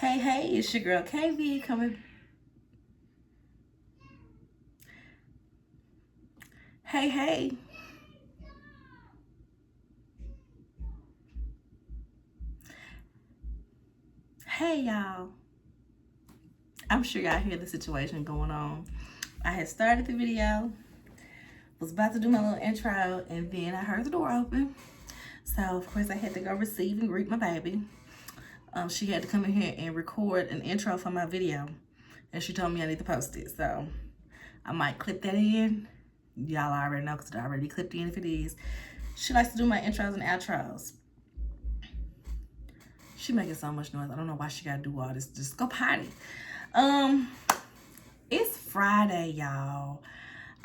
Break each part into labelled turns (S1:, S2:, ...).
S1: Hey, it's your girl KV coming. Hey. Hey, y'all. I'm sure y'all hear the situation going on. I had started the video, was about to do my little intro, and then I heard the door open. So, of course, I had to go receive and greet my baby. She had to come in here and record an intro for my video, and she told me I need to post it. So, I might clip that in. Y'all already know because I already clipped in if it is. She likes to do my intros and outros. She making so much noise. I don't know why she gotta do all this. Just go potty. It's Friday, y'all.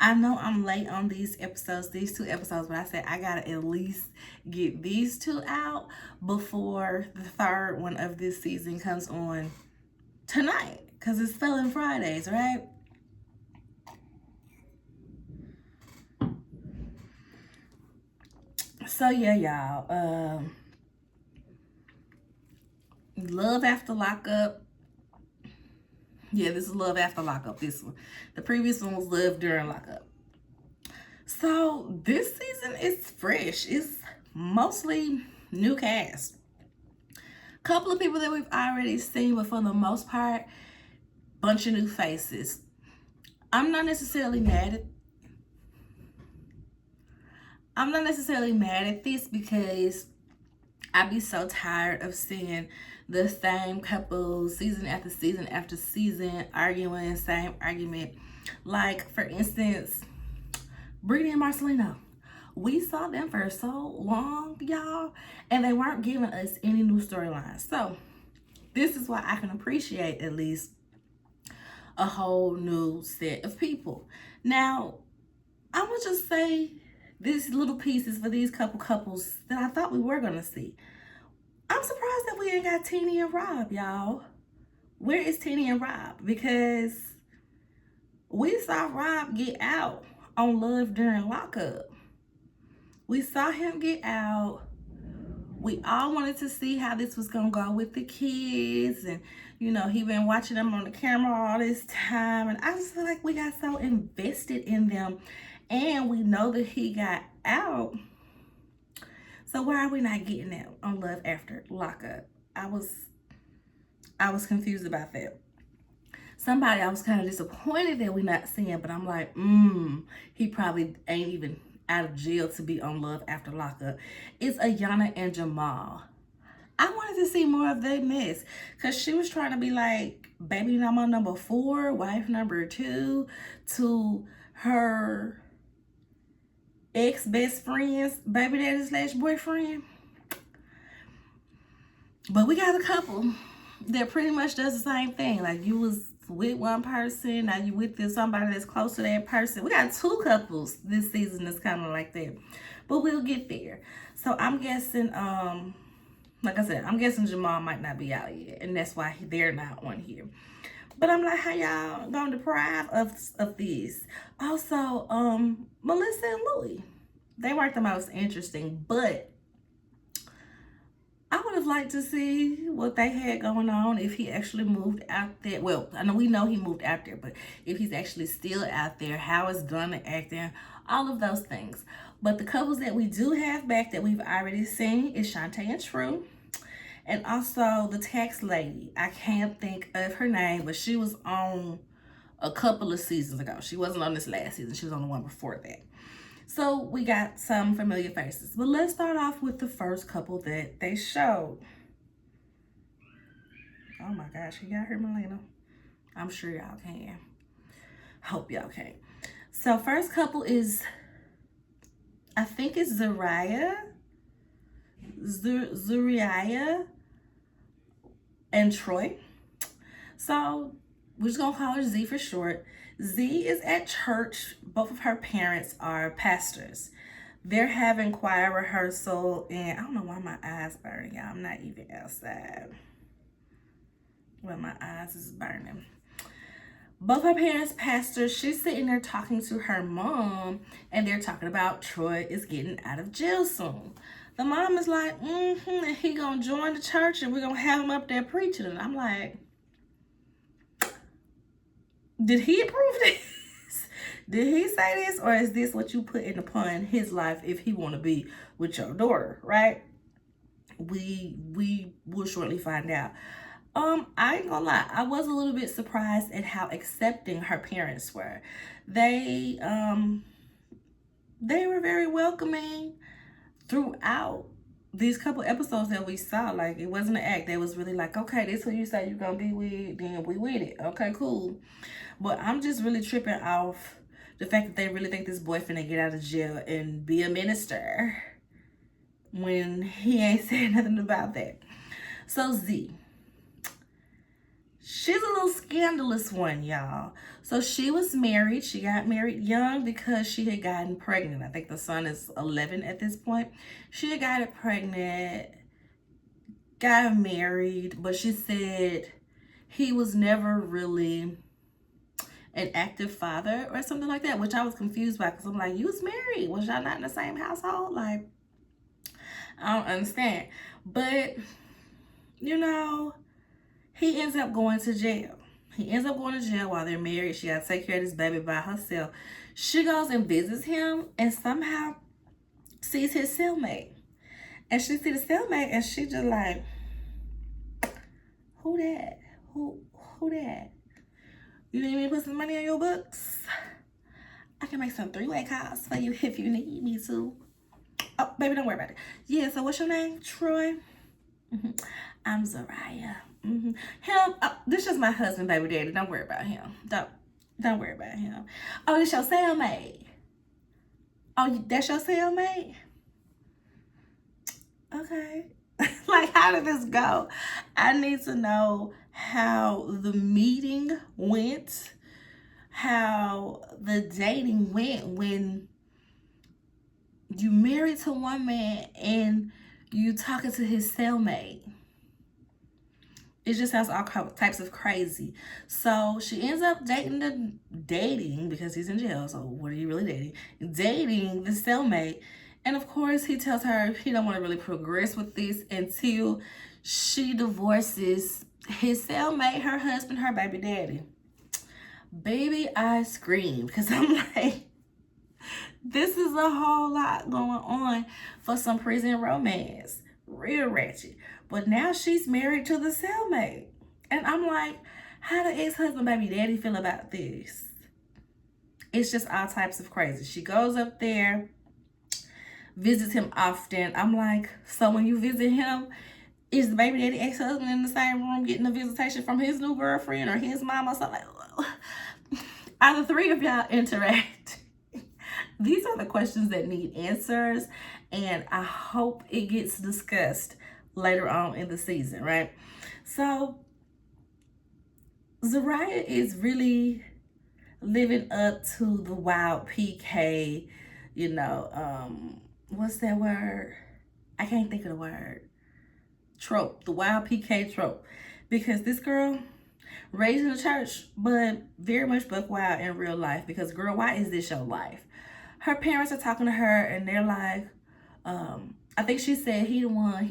S1: I know I'm late on these episodes, these two episodes, but I said I gotta at least get these two out before the third one of this season comes on tonight. Cause it's Felon Fridays, right? So yeah, y'all. Love After Lockup. Yeah, this is Love After Lockup, this one. The previous one was Love During Lockup. So this season is fresh. It's mostly new cast. Couple of people that we've already seen, but for the most part, bunch of new faces. I'm not necessarily mad at this because I'd be so tired of seeing the same couple season after season after season arguing, same argument. Like, for instance, Brittany and Marcelino. We saw them for so long, y'all, and they weren't giving us any new storylines. So, this is why I can appreciate at least a whole new set of people. Now, I'm going to just say these little pieces for these couples that I thought we were going to see. I'm surprised that we ain't got Teeny and Rob, y'all. Where is Teeny and Rob? Because we saw Rob get out on Love During Lockup. We saw him get out. We all wanted to see how this was going to go with the kids. And, you know, he been watching them on the camera all this time. And I just feel like we got so invested in them. And we know that he got out. So why are we not getting that on Love After Lockup? I was confused about that. Somebody I was kind of disappointed that we're not seeing, but I'm like, he probably ain't even out of jail to be on Love After Lockup. It's Ayana and Jamal. I wanted to see more of their mess because she was trying to be like baby mama number 4, wife number 2 to her ex-best friend's baby daddy / boyfriend. But we got a couple that pretty much does the same thing. Like, you was with one person, now you with somebody that's close to that person. We got 2 couples this season that's kind of like that. But we'll get there. So I'm guessing, like I said, I'm guessing Jamal might not be out yet. And that's why they're not on here. But I'm like, how y'all gonna deprive of these? Also, Melissa and Louis. They weren't the most interesting, but I would have liked to see what they had going on if he actually moved out there. Well, I know we know he moved out there, but if he's actually still out there, how is Donna acting, all of those things. But the couples that we do have back that we've already seen is Shantae and True. And also the tax lady. I can't think of her name, but she was on a couple of seasons ago. She wasn't on this last season. She was on the one before that. So we got some familiar faces. But let's start off with the first couple that they showed. Oh my gosh, can y'all hear Melina? I'm sure y'all can. Hope y'all can. So first couple is, I think it's Zuriah and Troy. So we're just gonna call her Z for short. Z is at church. Both of her parents are pastors. They're having choir rehearsal, and I don't know why my eyes burning, y'all. I'm not even outside. Well, my eyes is burning. Both her parents pastors. She's sitting there talking to her mom, and they're talking about Troy is getting out of jail soon. The mom is like, and he gonna join the church and we're gonna have him up there preaching. And I'm like, did he approve this? Did he say this? Or is this what you put in upon his life if he wanna be with your daughter, right? We will shortly find out. I ain't gonna lie, I was a little bit surprised at how accepting her parents were. They were very welcoming throughout these couple episodes that we saw. Like, it wasn't an act. They was really like, okay, this who you say you're gonna be with, then we with it. Okay, cool. But I'm just really tripping off the fact that they really think this boy finna get out of jail and be a minister when he ain't saying nothing about that. So Z, she's a little scandalous one, y'all. So she was married. She got married young because she had gotten pregnant. I think the son is 11 at this point. She had gotten pregnant, got married, but she said he was never really an active father or something like that, which I was confused by because I'm like, you was married. Was y'all not in the same household? Like, I don't understand. But, you know, he ends up going to jail. He ends up going to jail while they're married. She got to take care of this baby by herself. She goes and visits him and somehow sees his cellmate. And she sees the cellmate and she just like, who that? Who that? You need me to put some money on your books? I can make some three-way calls for you if you need me to. Oh, baby, don't worry about it. Yeah, so what's your name? Troy? I'm Zariah. Him, this is my husband, baby daddy. Don't worry about him. Don't worry about him. Oh, this your cellmate. Oh, that's your cellmate? Okay. Like, how did this go? I need to know how the meeting went, how the dating went when you married to one man and you talking to his cellmate. It just sounds all types of crazy. So she ends up dating because he's in jail. So what are you really dating? Dating the cellmate. And of course, he tells her he don't want to really progress with this until she divorces his cellmate, her husband, her baby daddy. Baby, I screamed because I'm like, this is a whole lot going on for some prison romance. Real ratchet. But now she's married to the cellmate. And I'm like, how the ex-husband baby daddy feel about this? It's just all types of crazy. She goes up there, visits him often. I'm like, so when you visit him, is the baby daddy ex-husband in the same room getting a visitation from his new girlfriend or his mom or something? Are the three of y'all interact? These are the questions that need answers, and I hope it gets discussed later on in the season, right? So Zariah is really living up to the wild PK, you know, what's that word? I can't think of the word. Trope, the wild PK trope. Because this girl raised in the church, but very much buck wild in real life. Because girl, why is this your life? Her parents are talking to her and they're like, I think she said he the one.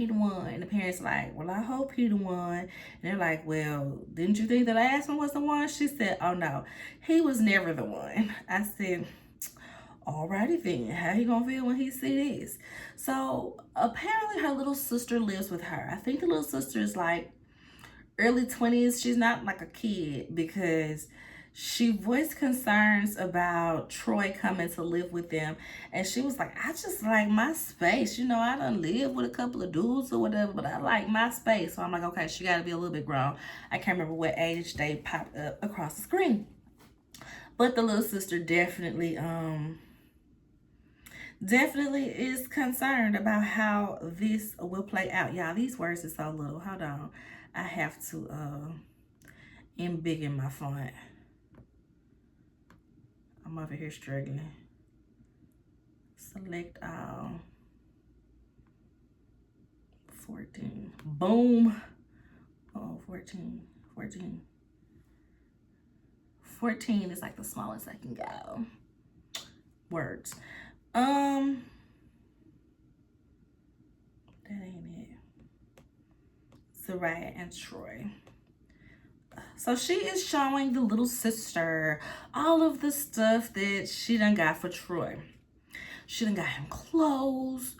S1: And the parents like, well, I hope he the one. And they're like, well, didn't you think the last one was the one? She said, oh no, he was never the one. I said, alrighty then, how he gonna feel when he see this? So apparently her little sister lives with her. I think the little sister is like early 20s. She's not like a kid because she voiced concerns about Troy coming to live with them. And she was like, I just like my space. You know, I done live with a couple of dudes or whatever, but I like my space. So I'm like, okay, she got to be a little bit grown. I can't remember what age they popped up across the screen. But the little sister definitely is concerned about how this will play out. Y'all, these words are so little. Hold on. I have to embiggen my font. I'm over here struggling. Select all. 14. Boom. Oh, 14. 14 is like the smallest I can go. Words. that ain't it. Zariah and Troy. So she is showing the little sister all of the stuff that she done got for Troy. She done got him clothes,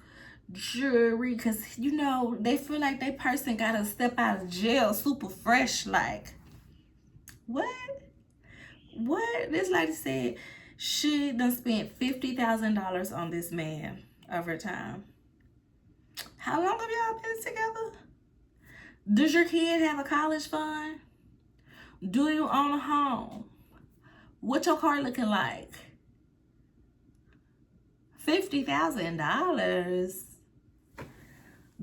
S1: jewelry, because, you know, they feel like they person got to step out of jail super fresh. Like, what? This lady said she done spent $50,000 on this man over time. How long have y'all been together? Does your kid have a college fund? Do you own a home? What your car looking like? $50,000.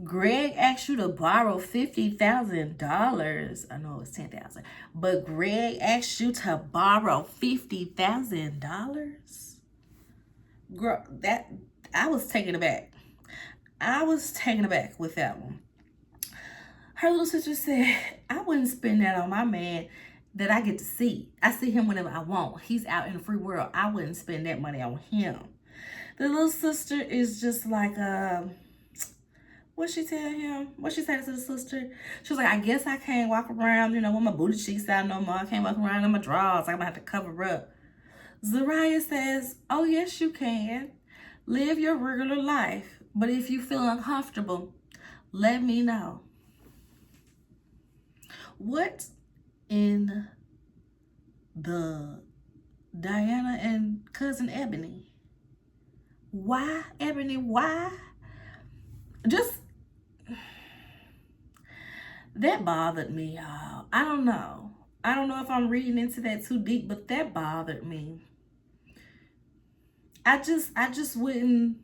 S1: Greg asked you to borrow $50,000. I know it's $10,000, but Greg asked you to borrow $50,000. Girl, that I was taken aback. I was taken aback with that one. Her little sister said, I wouldn't spend that on my man that I get to see. I see him whenever I want. He's out in the free world. I wouldn't spend that money on him. The little sister is just like, what she tell him? What she said to the sister? She was like, I guess I can't walk around, you know, with my booty cheeks out no more. I can't walk around in my drawers. I'm going to have to cover up. Zariah says, oh, yes, you can. Live your regular life. But if you feel uncomfortable, let me know. What in the Diana and cousin Ebony? Why, Ebony? Why? Just, that bothered me, y'all. I don't know if I'm reading into that too deep, but that bothered me. I just wouldn't.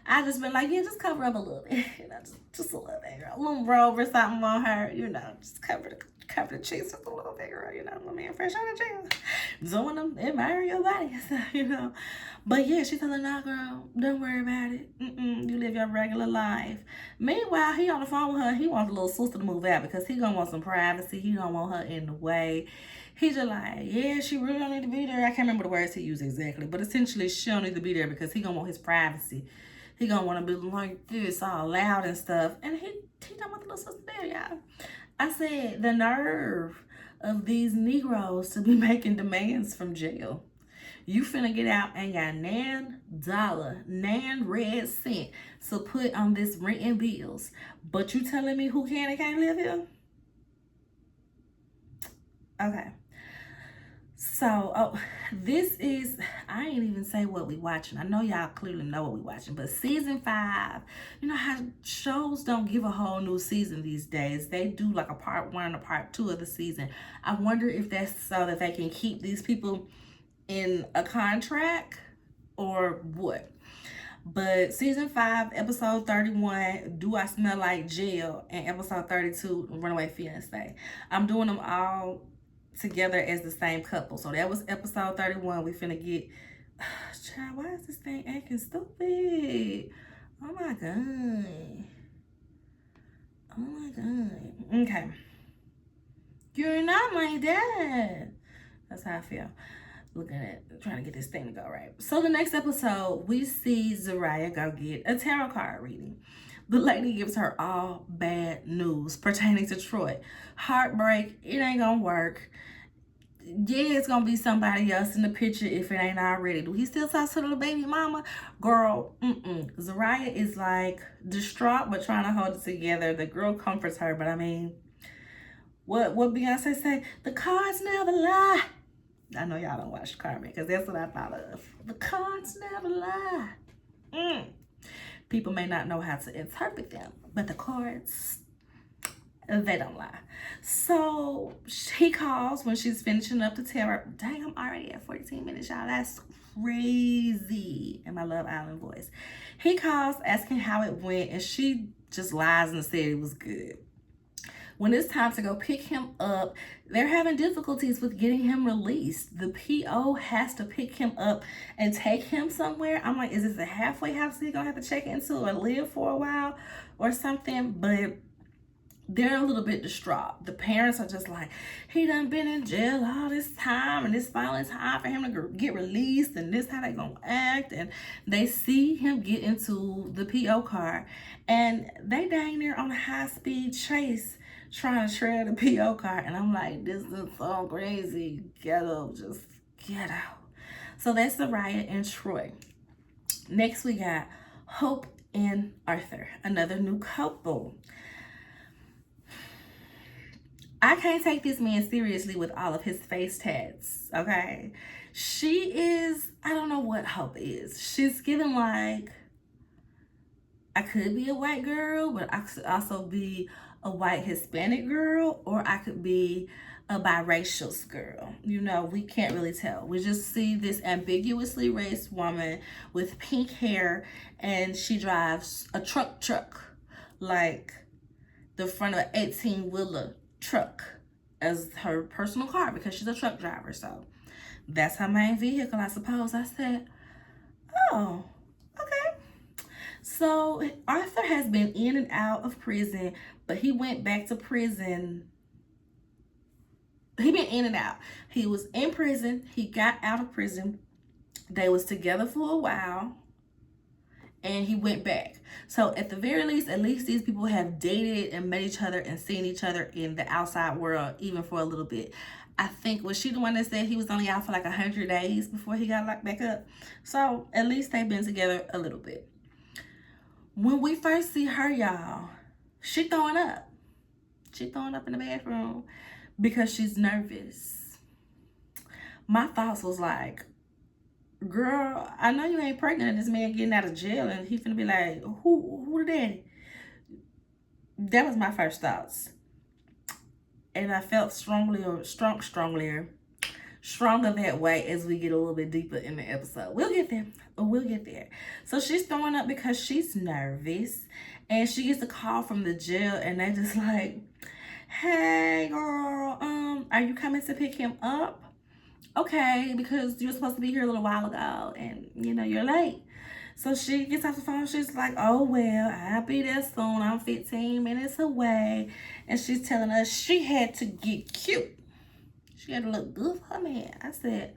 S1: I just been like, yeah, just cover up a little bit, you know, just a little bit, girl. A little robe or something on her, you know, just cover the cheeks just a little bit, girl, you know, my man fresh out of jail, doing them, admiring your body and stuff, you know. But yeah, she told her, nah, girl, don't worry about it. You live your regular life. Meanwhile, he on the phone with her. He wants the little sister to move out because he gonna want some privacy. He don't want her in the way. He just like, yeah, she really don't need to be there. I can't remember the words he used exactly, but essentially, she don't need to be there because he gonna want his privacy. He gonna want to be like this, all loud and stuff. And he don't want the little sister there, y'all. I said, the nerve of these Negroes to be making demands from jail. You finna get out and got $9 red cent to put on this rent and bills. But you telling me who can and can't live here? Okay. So, this is, I ain't even say what we watching. I know y'all clearly know what we watching, but season 5, you know how shows don't give a whole new season these days. They do like a part 1 and a part 2 of the season. I wonder if that's so that they can keep these people in a contract or what. But season 5, episode 31, Do I Smell Like Jail, and episode 32, Runaway Fiancé. I'm doing them all together as the same couple. So that was episode 31. We finna get, child, why is this thing acting stupid? Oh my god. Okay. You're not my dad. That's how I feel looking at trying to get this thing to go right. So the next episode, we see Zariah go get a tarot card reading. The lady gives her all bad news pertaining to Troy. Heartbreak, it ain't gonna work. Yeah, it's gonna be somebody else in the picture if it ain't already. Do he still talk to the little baby mama? Girl, Zariah is like distraught but trying to hold it together. The girl comforts her, but I mean, what Beyonce say? The cards never lie. I know y'all don't watch Carmen because that's what I thought of. The cards never lie. People may not know how to interpret them, but the cards, they don't lie. So he calls when she's finishing up the tarot. Dang, I'm already at 14 minutes, y'all. That's crazy in my Love Island voice. He calls asking how it went, and she just lies and said it was good. When it's time to go pick him up, they're having difficulties with getting him released. The PO has to pick him up and take him somewhere. I'm like, is this a halfway house he's gonna have to check into or live for a while or something? But they're a little bit distraught. The parents are just like, he done been in jail all this time, and it's finally time for him to get released, and this how they gonna act. And they see him get into the PO car, and they dang near on a high-speed chase trying to trail the PO car. And I'm like, this is so crazy. Ghetto, just ghetto. So that's the riot in Troy. Next we got Hope and Arthur, another new couple. I can't take this man seriously with all of his face tats, okay? She is, I don't know what Hope is. She's giving like, I could be a white girl, but I could also be a white Hispanic girl, or I could be a biracial girl. You know, we can't really tell. We just see this ambiguously raced woman with pink hair, and she drives a truck, like the front of an 18-wheeler truck as her personal car, because she's a truck driver. So that's her main vehicle, I suppose. I said, oh, okay. So Arthur has been in and out of prison, but he went back to prison. He been in and out. He was in prison. He got out of prison. They was together for a while, and he went back. So at the very least, at least these people have dated and met each other and seen each other in the outside world, even for a little bit. I think, was she the one that said he was only out for like 100 days before he got locked back up? So at least they've been together a little bit. When we first see her, y'all, she throwing up. She throwing up in the bathroom because she's nervous. My thoughts was like, girl, I know you ain't pregnant and this man getting out of jail and he finna be like, who the daddy? That was my first thoughts. And I felt stronger that way as we get a little bit deeper in the episode. We'll get there. So she's throwing up because she's nervous, and she gets a call from the jail, and they just like, hey girl, are you coming to pick him up? Okay, because you were supposed to be here a little while ago, and you know you're late. So she gets off the phone. She's like, oh well, I'll be there soon. I'm 15 minutes away. And she's telling us she had to get cute. She had to look good for her man. I said,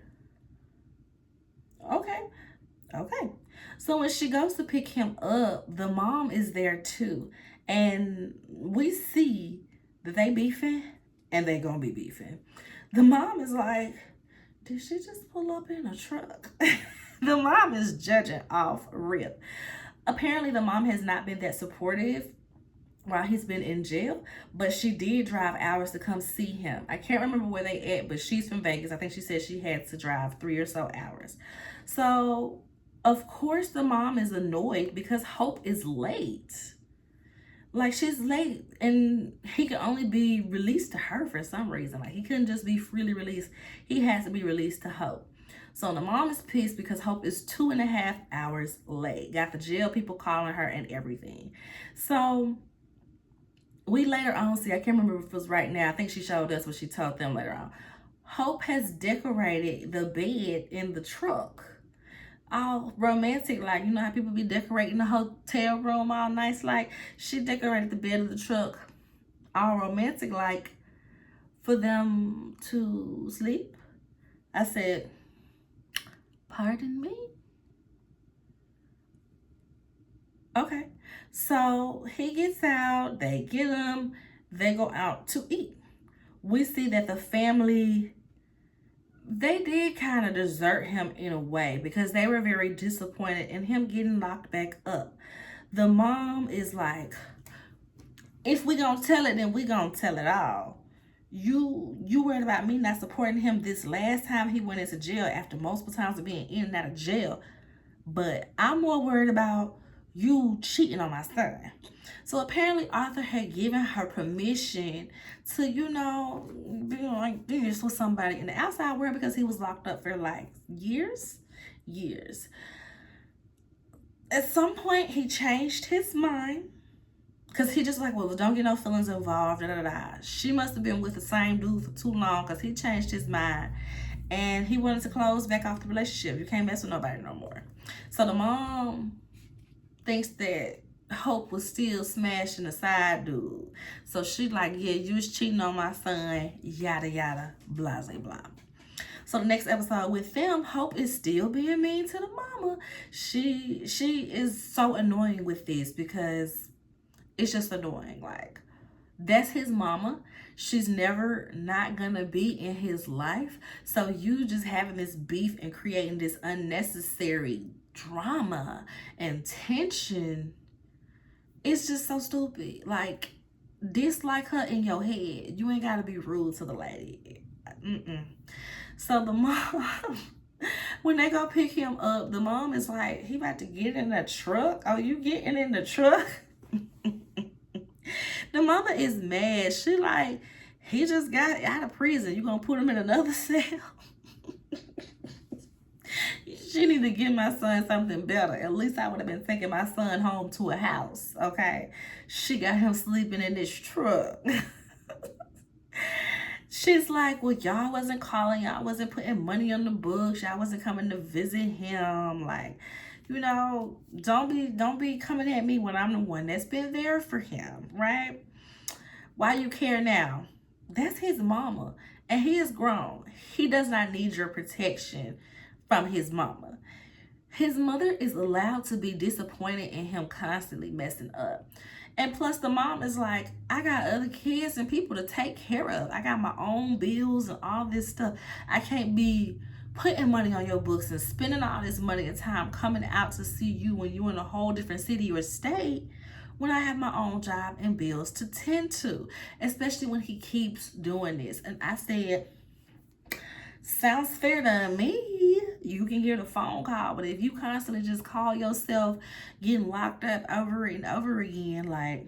S1: okay. So when she goes to pick him up, the mom is there too. And we see that they beefing, and they gonna be beefing. The mom is like, did she just pull up in a truck? The mom is judging off rip. Apparently the mom has not been that supportive while he's been in jail, but she did drive hours to come see him. I can't remember where they at, but she's from Vegas. I think she said she had to drive 3 or so hours. So of course the mom is annoyed because Hope is late. Like, she's late, and he could only be released to her for some reason. Like, he couldn't just be freely released. He has to be released to Hope. So the mom is pissed because Hope is 2.5 hours late. Got the jail people calling her and everything. So we later on see, I can't remember if it was right now. I think she showed us what she told them later on. Hope has decorated the bed in the truck. All romantic, like, you know how people be decorating the hotel room all nice, like she decorated the bed of the truck all romantic, like for them to sleep. I said, pardon me? Okay. So he gets out, they get him, they go out to eat. We see that the family, they did kind of desert him in a way because they were very disappointed in him getting locked back up. The mom is like, if we gonna tell it, then we gonna tell it all. You worried about me not supporting him this last time he went into jail after multiple times of being in and out of jail, but I'm more worried about you cheating on my son. So apparently Arthur had given her permission to, you know, be like this with somebody in the outside world because he was locked up for like years. At some point he changed his mind because he just like, well, don't get no feelings involved, She must have been with the same dude for too long because he changed his mind and he wanted to close back off the relationship. You can't mess with nobody no more. So the mom thinks that Hope was still smashing the side dude. So she like, yeah, you was cheating on my son, yada yada, blah blah blah. So the next episode with them, Hope is still being mean to the mama. She is so annoying with this because it's just annoying. Like, that's his mama. She's never not gonna be in his life. So you just having this beef and creating this unnecessary drama and tension, it's just so stupid. Like, dislike her in your head. You ain't gotta be rude to the lady. Mm-mm. So the mom, when they go pick him up, the mom is like, he about to get in the truck. Oh, you getting in the truck? The mama is mad. She like, he just got out of prison. You gonna put him in another cell? She need to give my son something better. At least I would have been taking my son home to a house, okay? She got him sleeping in this truck. She's like, well, y'all wasn't calling. Y'all wasn't putting money on the books. Y'all wasn't coming to visit him. Like, you know, don't be coming at me when I'm the one that's been there for him, right? Why you care now? That's his mama. And he is grown. He does not need your protection from his mama. His mother is allowed to be disappointed in him constantly messing up. And plus, the mom is like, I got other kids and people to take care of. I got my own bills and all this stuff. I can't be putting money on your books and spending all this money and time coming out to see you when you're in a whole different city or state when I have my own job and bills to tend to, especially when he keeps doing this. And I said, sounds fair to me. You can get a phone call, but if you constantly just call yourself getting locked up over and over again, like,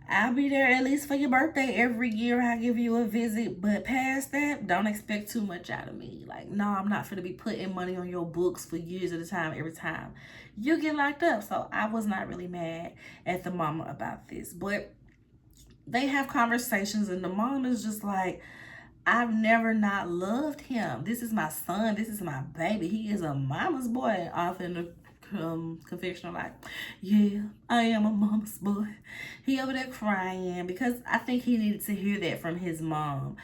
S1: I'll be there at least for your birthday every year. I give you a visit, but past that, don't expect too much out of me. Like, no, I'm not gonna be putting money on your books for years at a time every time you get locked up. So I was not really mad at the mama about this, but they have conversations and the mom is just like, I've never not loved him. This is my son. This is my baby. He is a mama's boy. Off in the confessional, like, yeah, I am a mama's boy. He over there crying because I think he needed to hear that from his mom.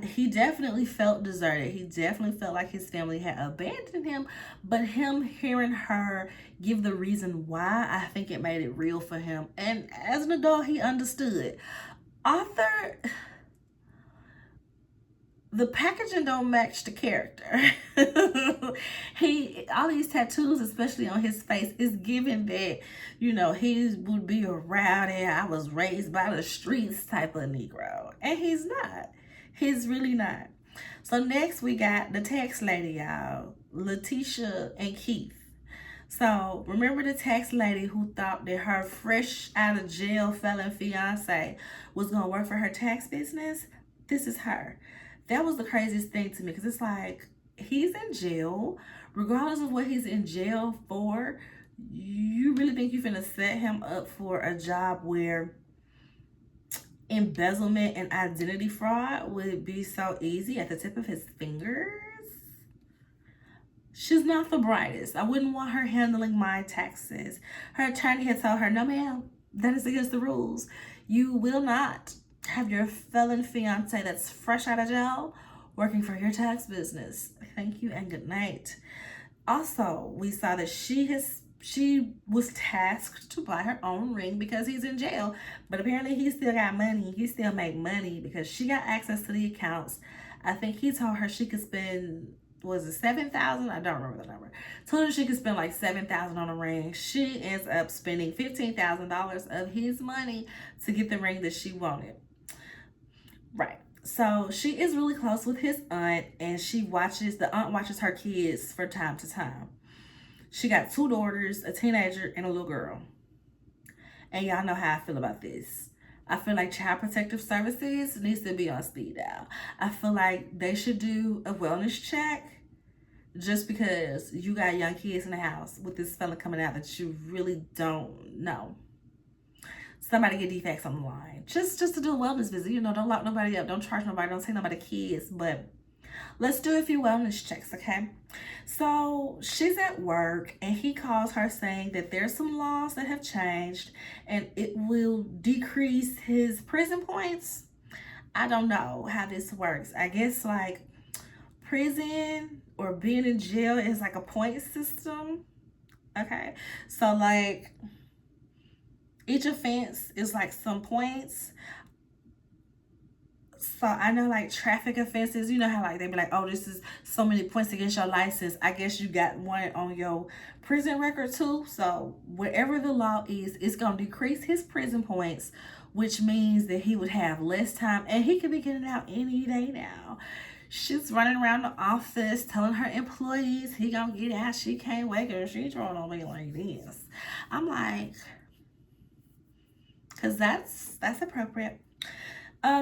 S1: He definitely felt deserted. He definitely felt like his family had abandoned him. But him hearing her give the reason why, I think it made it real for him. And as an adult, he understood. Arthur, the packaging don't match the character. All these tattoos, especially on his face, is giving that, you know, he would be a rowdy, I was raised by the streets type of Negro. And he's not. He's really not. So next we got the tax lady, y'all. Letitia and Keith. So remember the tax lady who thought that her fresh out of jail felon fiance was going to work for her tax business? This is her. That was the craziest thing to me because it's like, he's in jail. Regardless of what he's in jail for, you really think you're going to set him up for a job where embezzlement and identity fraud would be so easy at the tip of his fingers? She's not the brightest. I wouldn't want her handling my taxes. Her attorney had told her, no ma'am, that is against the rules. You will not have your felon fiance that's fresh out of jail working for your tax business. Thank you and good night. Also, we saw that she was tasked to buy her own ring because he's in jail, but apparently he still got money. He still make money because she got access to the accounts. I think he told her she could spend, was it 7,000? I don't remember the number. Told her she could spend like 7,000 on a ring. She ends up spending $15,000 of his money to get the ring that she wanted. Right. So she is really close with his aunt, and the aunt watches her kids from time to time. She got 2 daughters, a teenager, and a little girl. And y'all know how I feel about this. I feel like Child Protective Services needs to be on speed dial. I feel like they should do a wellness check just because you got young kids in the house with this fella coming out that you really don't know. Somebody get defects on the line. Just to do a wellness visit. You know, don't lock nobody up. Don't charge nobody. Don't take nobody kids. But Let's do a few wellness checks, okay? So she's at work and he calls her saying that there's some laws that have changed and it will decrease his prison points. I don't know how this works. I guess like prison or being in jail is like a point system. Okay. So like each offense is like some points. So I know like traffic offenses, you know how like they be like, oh, this is so many points against your license. I guess you got one on your prison record too. So whatever the law is, it's gonna decrease his prison points, which means that he would have less time and he could be getting out any day now. She's running around the office telling her employees he gonna get out. She can't wait because she throwing on me like this. I'm like, cause that's appropriate.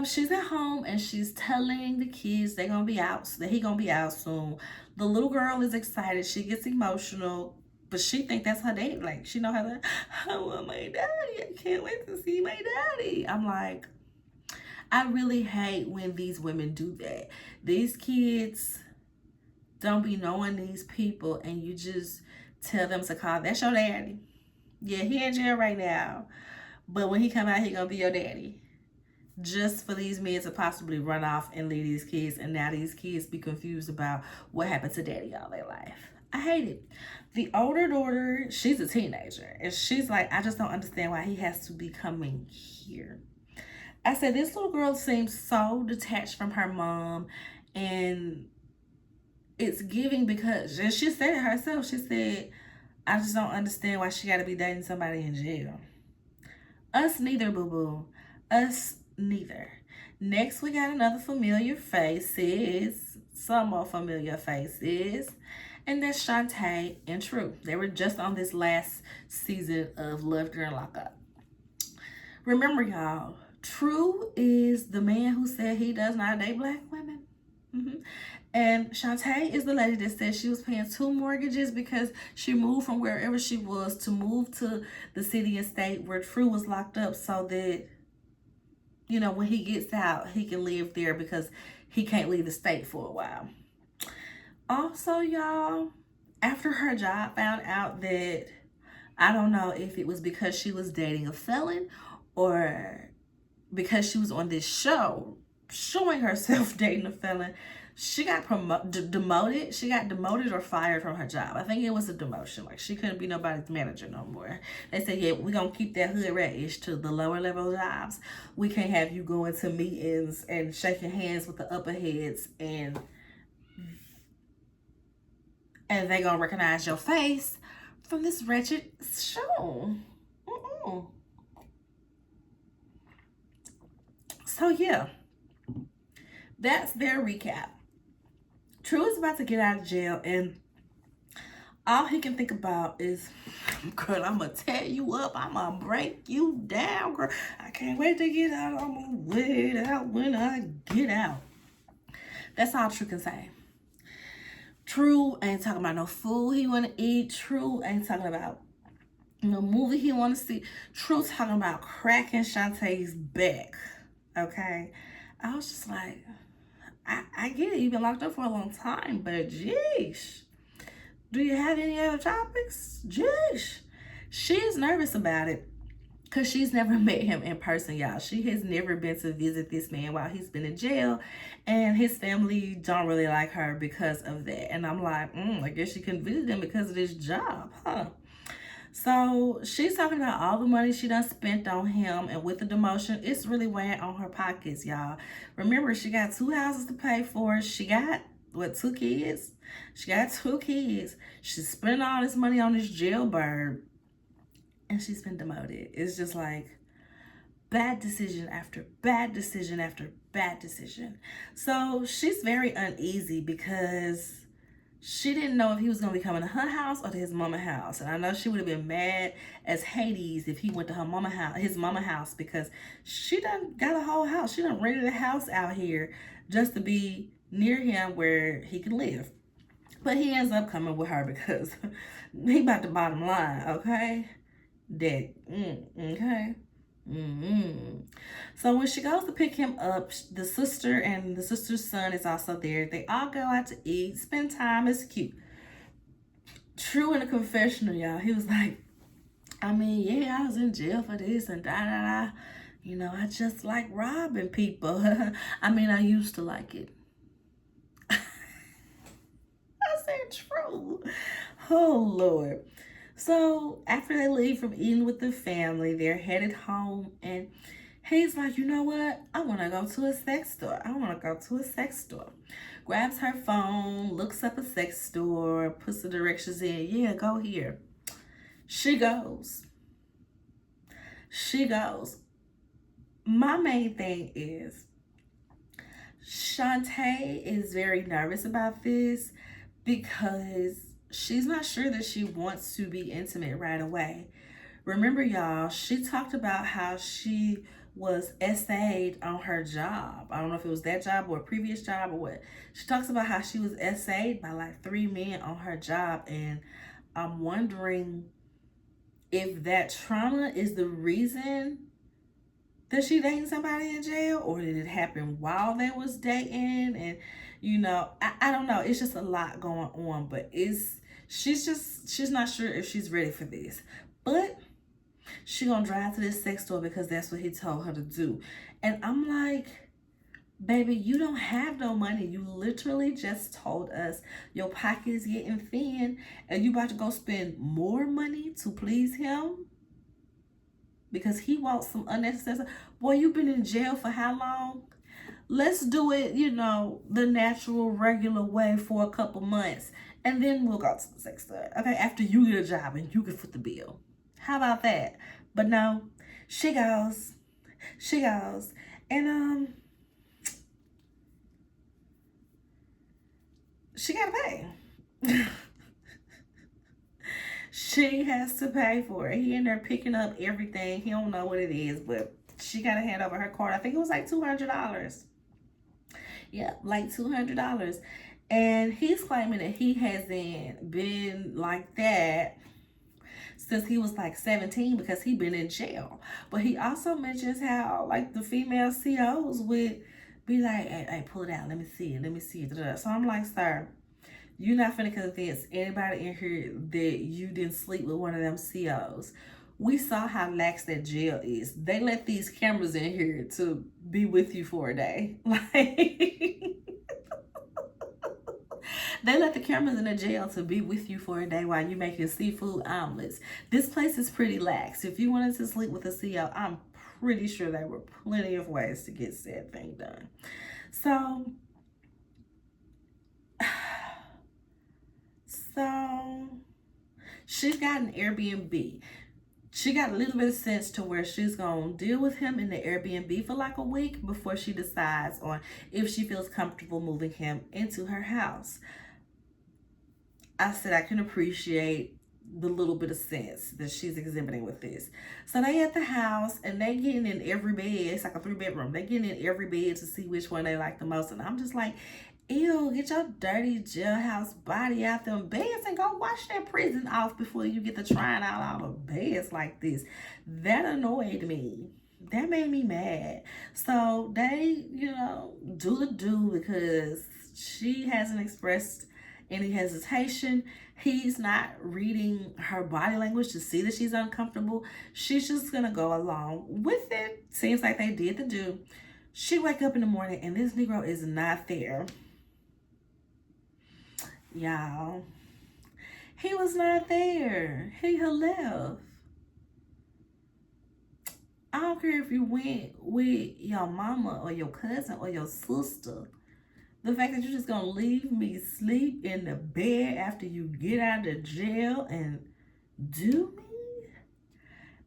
S1: She's at home and she's telling the kids they're gonna be out, that he gonna be out soon. The little girl is excited. She gets emotional, but she think that's her dad. Like she know how to. I want my daddy. I can't wait to see my daddy. I'm like, I really hate when these women do that. These kids don't be knowing these people, and you just tell them to call. That's your daddy. Yeah, he in jail right now, but when he come out, he gonna be your daddy. Just for these men to possibly run off and leave these kids, and now these kids be confused about what happened to daddy all their life. I hate it. The older daughter, she's a teenager, and she's like, I just don't understand why he has to be coming here. I said, this little girl seems so detached from her mom, and it's giving because, and she said it herself, she said, I just don't understand why she got to be dating somebody in jail. Us neither, boo-boo. Us neither. Next, we got another familiar faces, some more familiar faces, and that's Shantae and True. They were just on this last season of Love During Lockup. Remember, y'all, True is the man who said he does not date black women. And Shantae is the lady that said she was paying 2 mortgages because she moved from wherever she was to move to the city and state where True was locked up so that, you know, when he gets out, he can live there because he can't leave the state for a while. Also, y'all, after her job found out that, I don't know if it was because she was dating a felon or because she was on this show showing herself dating a felon, she got demoted. She got demoted or fired from her job. I think it was a demotion. Like she couldn't be nobody's manager no more. They said, yeah, we're going to keep that hood rat-ish to the lower level jobs. We can't have you going to meetings and shaking hands with the upper heads and they going to recognize your face from this wretched show. So yeah, that's their recap. True is about to get out of jail, and all he can think about is, girl, I'm going to tear you up. I'm going to break you down, girl. I can't wait to get out. I'm going to wait out when I get out. That's all True can say. True ain't talking about no food he want to eat. True ain't talking about no movie he want to see. True talking about cracking Shantae's back. Okay? I was just like, I get it. You've been locked up for a long time, but jeez. Do you have any other topics? Jeez. She is nervous about it because she's never met him in person, y'all. She has never been to visit this man while he's been in jail, and his family don't really like her because of that. And I'm like, I guess she couldn't visit him because of this job, huh? So she's talking about all the money she done spent on him, and with the demotion, it's really weighing on her pockets, y'all. Remember, she got 2 houses to pay for. She got, 2 kids? She got 2 kids. She's spending all this money on this jailbird, and she's been demoted. It's just like bad decision after bad decision after bad decision. So she's very uneasy because she didn't know if he was going to be coming to her house or to his mama house. And I know she would have been mad as Hades if he went to her mama house, his mama house, because she done got a whole house. She done rented a house out here just to be near him where he can live. But he ends up coming with her because he about the bottom line, okay? That, okay? Mm-hmm. So when she goes to pick him up, the sister and the sister's son is also there. They all go out to eat, spend time. It's cute. True in the confessional, y'all. He was like, I mean, yeah, I was in jail for this and da da da. You know, I just like robbing people. I mean, I used to like it. I said, true. Oh, Lord. So after they leave from eating with the family, they're headed home, and he's like, you know what? I want to go to a sex store. I want to go to a sex store. Grabs her phone, looks up a sex store, puts the directions in. Yeah, go here. She goes. She goes. My main thing is Shantae is very nervous about this because she's not sure that she wants to be intimate right away. Remember, y'all, she talked about how she was SA'd on her job. I don't know if it was that job or a previous job or what. She talks about how she was SA'd by like 3 men on her job. And I'm wondering if that trauma is the reason that she dating somebody in jail, or did it happen while they was dating? And I don't know. It's just a lot going on, but she's not sure if she's ready for this. But she gonna drive to this sex store because that's what he told her to do. And I'm like, baby, you don't have no money. You literally just told us your pocket is getting thin and you about to go spend more money to please him because he wants some unnecessary stuff. Boy, you've been in jail for how long? Let's do it, the natural, regular way for a couple months. And then we'll go to the sex store. Okay, after you get a job and you can foot the bill. How about that? But no, she goes. She goes. And she gotta pay. She has to pay for it. He in there picking up everything. He don't know what it is, but she gotta hand over her card. I think it was like $200. Yeah, like $200. And he's claiming that he hasn't been like that since he was like 17 because he been in jail. But he also mentions how like the female COs would be like, hey, pull it out. Let me see it. Let me see it. So I'm like, sir, you're not finna convince anybody in here that you didn't sleep with one of them COs. We saw how lax that jail is. They let these cameras in here to be with you for a day. Like, they let the cameras in the jail to be with you for a day while you make your seafood omelets. This place is pretty lax. If you wanted to sleep with a CO, I'm pretty sure there were plenty of ways to get said thing done. So she's got an Airbnb. She got a little bit of sense to where she's going to deal with him in the Airbnb for like a week before she decides on if she feels comfortable moving him into her house. I said I can appreciate the little bit of sense that she's exhibiting with this. So they at the house and they getting in every bed. It's like a 3-bedroom. They getting in every bed to see which one they like the most. And I'm just like, ew, get your dirty jailhouse body out them beds and go wash that prison off before you get to trying out all the beds like this. That annoyed me. That made me mad. So they, do the do because she hasn't expressed any hesitation. He's not reading her body language to see that she's uncomfortable. She's just gonna go along with it. Seems like they did the do. She wake up in the morning and this Negro is not there. Y'all, he was not there. He had left. I don't care if you went with your mama or your cousin or your sister. The fact that you're just gonna leave me sleep in the bed after you get out of jail and do me?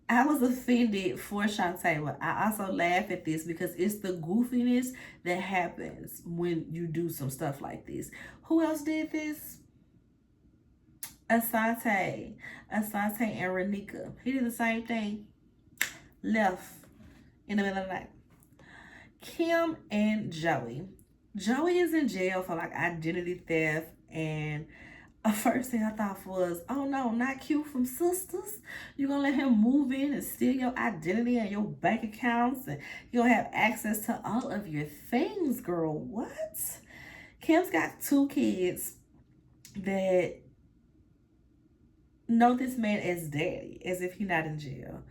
S1: I was offended for Shantae, but I also laugh at this because it's the goofiness that happens when you do some stuff like this. Who else did this? Asante and Renika. He did the same thing. Left in the middle of the night. Kim and Joey. Joey is in jail for like identity theft and The first thing I thought was, oh no, not Q from Sisters. You're gonna let him move in and steal your identity and your bank accounts, and you'll have access to all of your things, girl. What? Kim's got 2 kids that know this man as daddy, as if he's not in jail.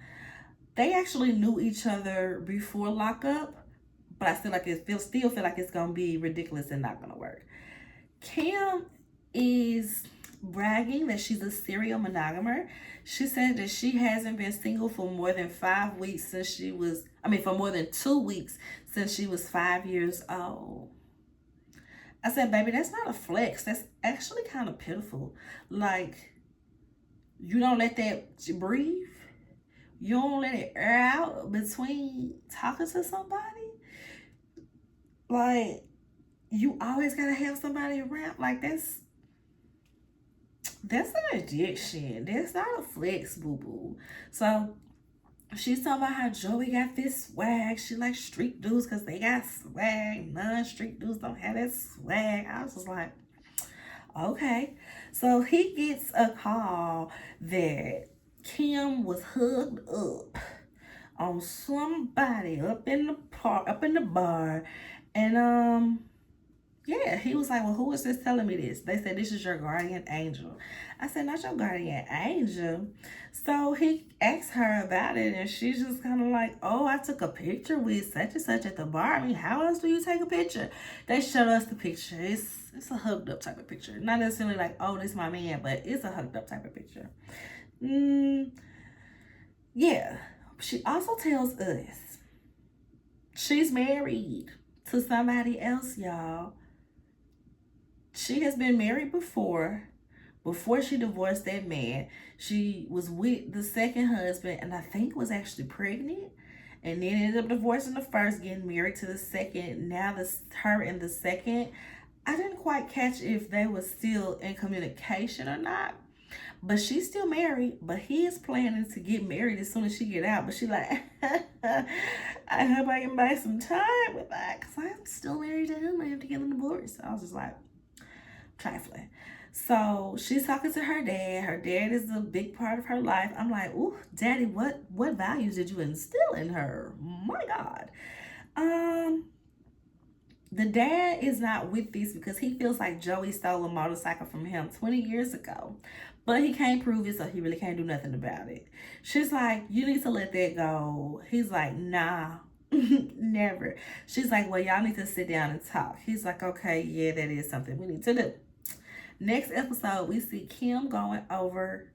S1: They actually knew each other before lockup, but I still feel like it's gonna be ridiculous and not gonna work. Kim is bragging that she's a serial monogamer. She said that she hasn't been single for more than 5 weeks since she was, for more than 2 weeks since she was 5 years old. I said, baby, that's not a flex. That's actually kind of pitiful. Like, you don't let that breathe. You don't let it air out between talking to somebody. Like, you always gotta have somebody around. Like, that's an addiction. That's not a flex, boo-boo. So she's talking about how Joey got this swag. She likes street dudes because they got swag. Non-street dudes don't have that swag. I was just like, okay. So he gets a call that Kim was hugged up on somebody up in the bar, and yeah, he was like, well, who is this telling me this? They said, this is your guardian angel. I said, not your guardian angel. So he asked her about it, and she's just kind of like, oh, I took a picture with such and such at the bar. I mean, how else do you take a picture? They showed us the picture. It's a hugged up type of picture. Not necessarily like, oh, this is my man, but it's a hugged up type of picture. Yeah. She also tells us she's married to somebody else, y'all. She has been married before she divorced that man. She was with the second husband, and I think was actually pregnant, and then ended up divorcing the first, getting married to the second. Now her and the second, I didn't quite catch if they were still in communication or not, but she's still married. But he is planning to get married as soon as she get out. But she like, I hope I can buy some time with that, because I'm still married to him. I have to get a divorce. So I was just like, trifling. So she's talking to her dad. Her dad is a big part of her life. I'm like, ooh, daddy, what values did you instill in her? My God. The dad is not with these because he feels like Joey stole a motorcycle from him 20 years ago. But he can't prove it, so he really can't do nothing about it. She's like, you need to let that go. He's like, nah, never. She's like, well, y'all need to sit down and talk. He's like, okay, yeah, that is something we need to do. Next episode, we see Kim going over.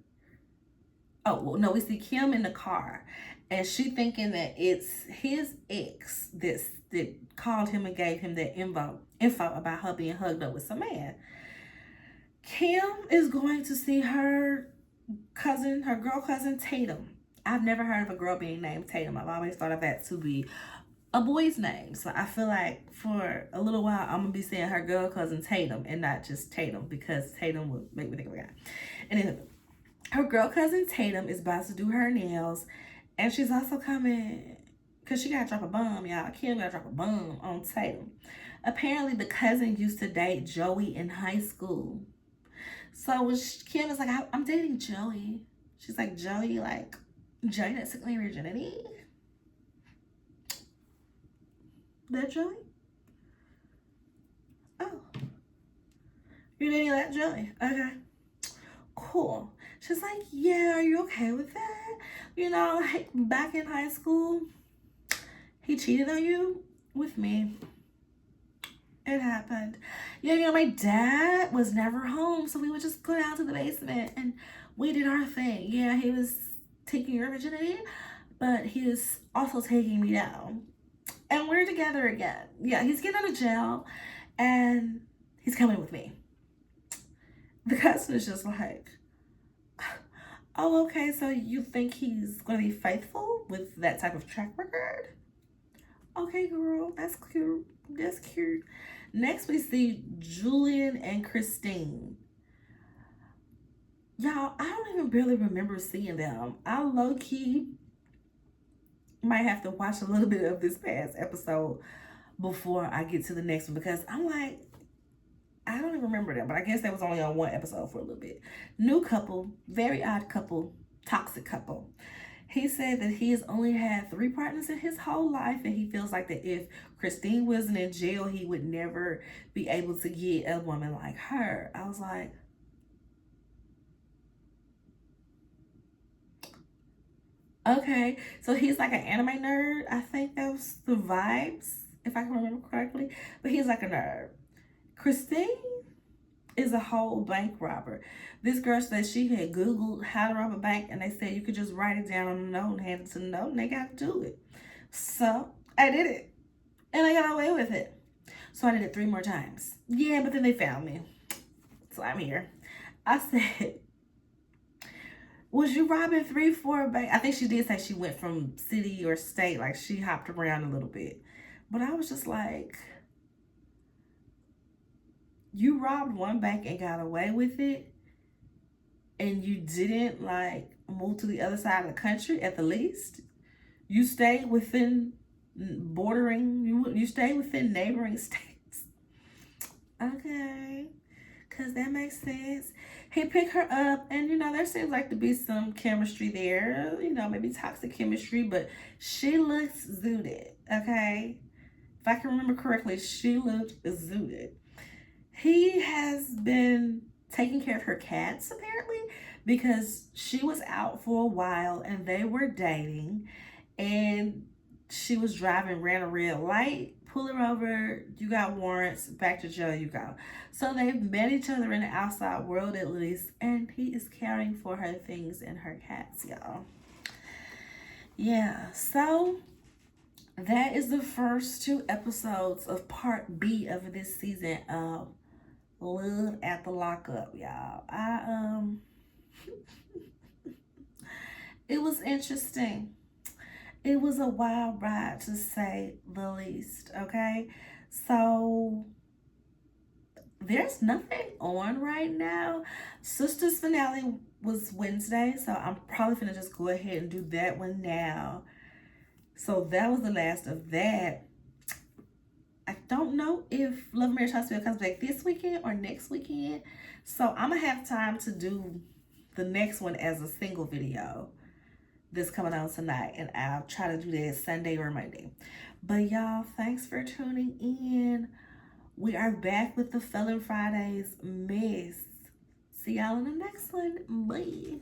S1: Oh, well, no, we see Kim in the car, and she thinking that it's his ex that called him and gave him that info about her being hugged up with some man. Kim is going to see her girl cousin Tatum. I've never heard of a girl being named Tatum. I've always thought of that to be a boy's name. So I feel like for a little while, I'm going to be saying her girl cousin Tatum and not just Tatum, because Tatum would make me think of a guy. And then her girl cousin Tatum is about to do her nails, and she's also coming because she got to drop a bomb, y'all. Kim got to drop a bomb on Tatum. Apparently, the cousin used to date Joey in high school. So when Kim is like, I'm dating Joey. She's like, Joey that took my virginity? That Joey? Oh. You're dating that Joey? Okay. Cool. She's like, yeah, are you okay with that? You know, like back in high school, he cheated on you with me. It happened. Yeah, you know, my dad was never home, so we would just go down to the basement and we did our thing. Yeah, he was taking your virginity, but he was also taking me down. And we're together again. Yeah, he's getting out of jail and he's coming with me. The cousin is just like, oh, okay, so you think he's going to be faithful with that type of track record? Okay, girl, that's cute. That's cute. Next, we see Julian and Christine. Y'all, I don't even really remember seeing them. I low-key might have to watch a little bit of this past episode before I get to the next one, because I'm like, I don't even remember that, but I guess that was only on one episode for a little bit. New couple, very odd couple, toxic couple. He said that he has only had 3 partners in his whole life, and he feels like that if Christine wasn't in jail, he would never be able to get a woman like her. I was like, okay. So he's like an anime nerd. I think that was the vibes, if I can remember correctly. But he's like a nerd. Christine is a whole bank robber. This girl said she had Googled how to rob a bank, and they said you could just write it down on a note and hand it to the note, and they got to do it. So I did it, and I got away with it. So I did it 3 more times. Yeah, but then they found me. So I'm here. I said, was you robbing 3, 4 bank? I think she did say she went from city or state, like she hopped around a little bit. But I was just like, you robbed one bank and got away with it, and you didn't like move to the other side of the country at the least. You stayed within you stayed within neighboring states. Okay, because that makes sense. He picked her up, and there seems like to be some chemistry there, maybe toxic chemistry, but she looks zooted. Okay, if I can remember correctly, she looked zooted. He has been taking care of her cats apparently, because she was out for a while and they were dating, and she was driving, ran a red light, pull her over, you got warrants, back to jail you go. So they've met each other in the outside world at least, and he is caring for her things and her cats, y'all. Yeah, so that is the first 2 episodes of part B of this season of Love at the Lockup, y'all. It was interesting. It was a wild ride, to say the least. Okay, so there's nothing on right now. Sisters finale was Wednesday, so I'm probably gonna just go ahead and do that one now. So that was the last of that. I don't know if Love Marriage Hospital comes back this weekend or next weekend. So I'm going to have time to do the next one as a single video that's coming on tonight. And I'll try to do that Sunday or Monday. But y'all, thanks for tuning in. We are back with the Felon Fridays mess. See y'all in the next one. Bye.